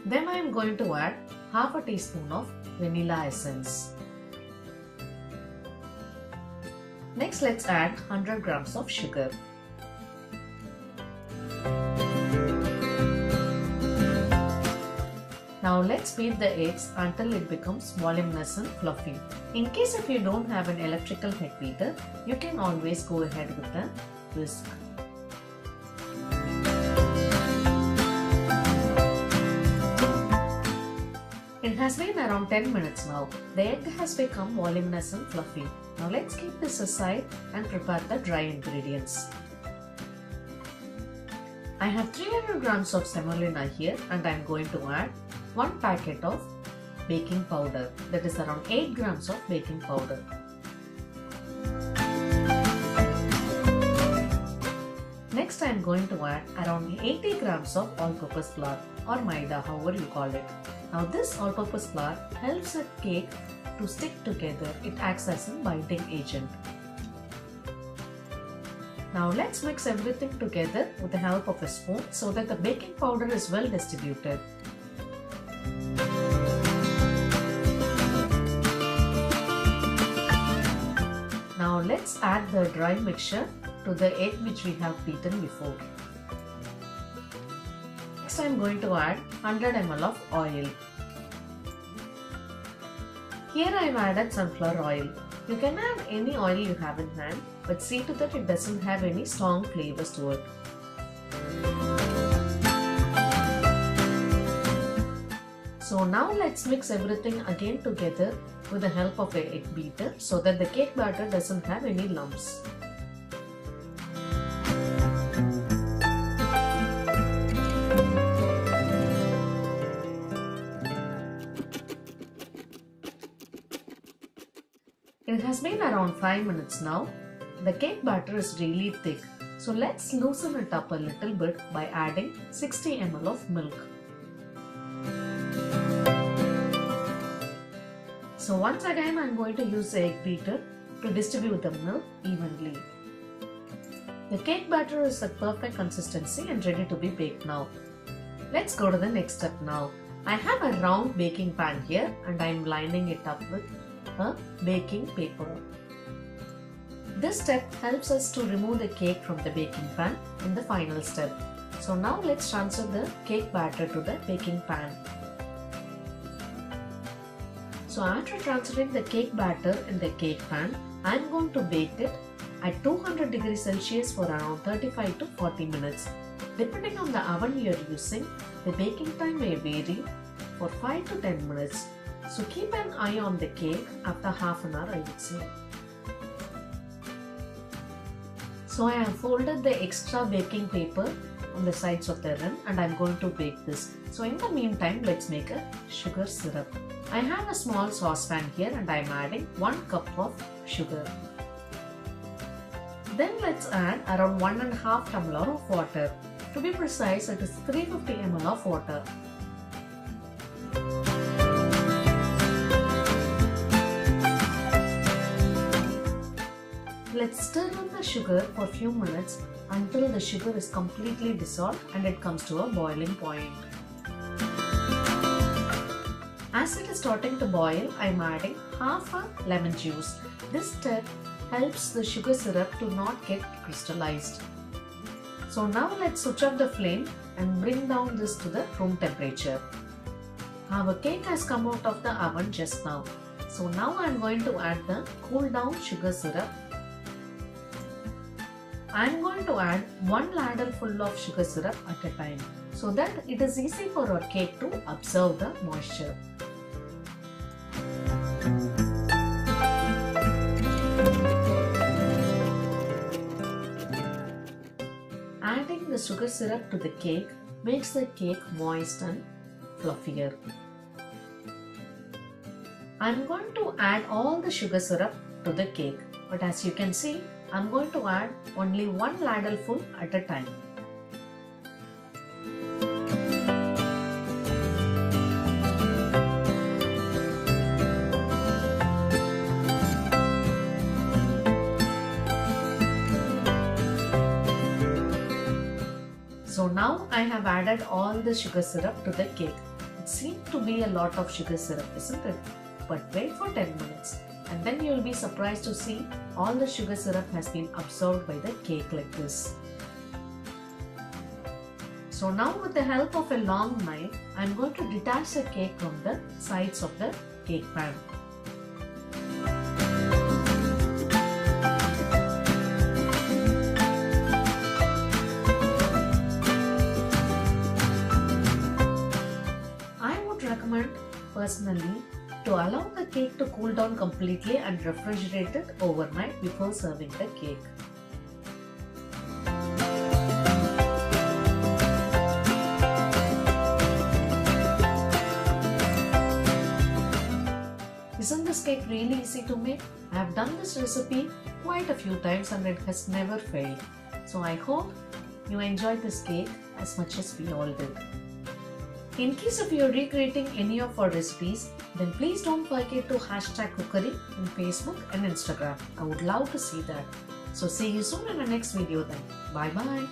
Then I am going to add half a teaspoon of vanilla essence. Next, let's add 100 grams of sugar. Now let's beat the eggs until it becomes voluminous and fluffy. In case if you don't have an electrical egg beater, you can always go ahead with a whisk. It has been around 10 minutes now. The egg has become voluminous and fluffy. Now let's keep this aside and prepare the dry ingredients. I have 300 grams of semolina here and I am going to add 1 packet of baking powder, that is around 8 grams of baking powder. Next I am going to add around 80 grams of all-purpose flour or maida, however you call it. Now this all-purpose flour helps a cake to stick together. It acts as a binding agent. Now let's mix everything together with the help of a spoon so that the baking powder is well distributed. Now let's add the dry mixture to the egg which we have beaten before. Next I am going to add 100 ml of oil. Here I have added sunflower oil. You can add any oil you have in hand, but see to that it doesn't have any strong flavors to it. So now let's mix everything again together with the help of an egg beater so that the cake batter doesn't have any lumps. It has been around 5 minutes now. The cake batter is really thick, so let's loosen it up a little bit by adding 60 ml of milk. So once again I am going to use the egg beater to distribute the milk evenly. The cake batter is the perfect consistency and ready to be baked now. Let's go to the next step now. I have a round baking pan here and I am lining it up with a baking paper. This step helps us to remove the cake from the baking pan in the final step. So now let's transfer the cake batter to the baking pan. So after transferring the cake batter in the cake pan, I am going to bake it at 200 degrees Celsius for around 35 to 40 minutes. Depending on the oven you are using, the baking time may vary for 5 to 10 minutes. So keep an eye on the cake after half an hour, I would say. So I have folded the extra baking paper on the sides of the rim and I am going to bake this. So in the meantime, let's make a sugar syrup. I have a small saucepan here and I am adding 1 cup of sugar. Then let's add around 1.5 tumbler of water. To be precise, it is 350 ml of water. Let's stir in the sugar for a few minutes until the sugar is completely dissolved and it comes to a boiling point. As it is starting to boil, I am adding half a lemon juice. This step helps the sugar syrup to not get crystallized. So now let's switch off the flame and bring down this to the room temperature. Our cake has come out of the oven just now. So now I am going to add the cool down sugar syrup. I am going to add 1 ladle full of sugar syrup at a time so that it is easy for our cake to absorb the moisture. Adding the sugar syrup to the cake makes the cake moist and fluffier. I am going to add all the sugar syrup to the cake, but as you can see, I am going to add only 1 ladle full at a time. So now I have added all the sugar syrup to the cake. seems to be a lot of sugar syrup, isn't it? But wait for 10 minutes and then you will be surprised to see all the sugar syrup has been absorbed by the cake like this. So now with the help of a long knife, I am going to detach the cake from the sides of the cake pan. I would recommend personally to allow the cake to cool down completely and refrigerate it overnight before serving the cake. Isn't this cake really easy to make? I have done this recipe quite a few times and it has never failed. So I hope you enjoyed this cake as much as we all did. In case if you are recreating any of our recipes, then please don't forget to hashtag cookery in Facebook and Instagram. I would love to see that. So see you soon in the next video then. Bye bye.